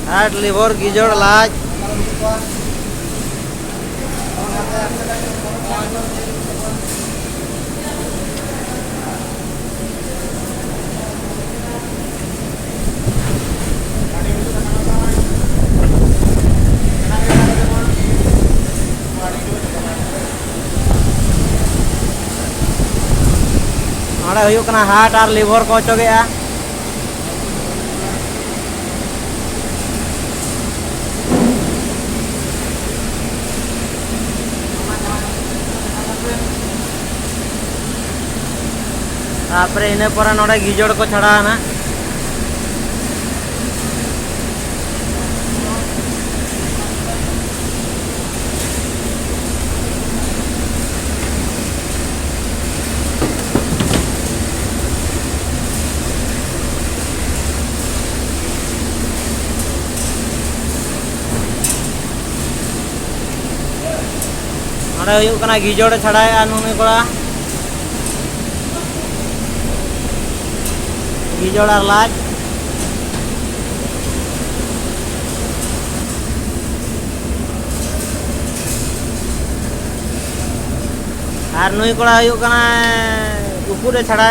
heart liver गिजोड़ लाज heart और liver को चोगे तापरे इने पर नोडे गिजोड़ को छड़ा ना गिजोड़ छड़ा नुनी कोड़ा गिजोड़ और लाज और नुई कोड़ा उकुरे छड़ा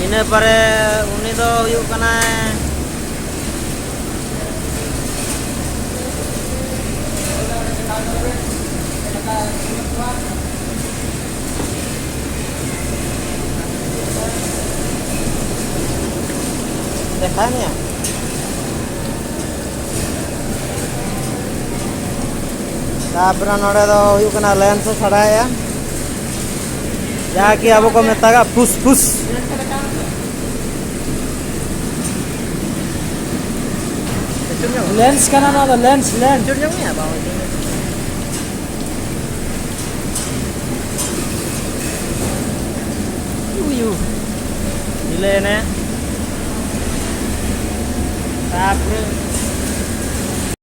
इने परे उनी दो देखा नहीं तापर नोडे दो लेंस छड़ाया जहाँ कि अब को मेता फुस फुस लेंस का ना लेंस लेंस इले ने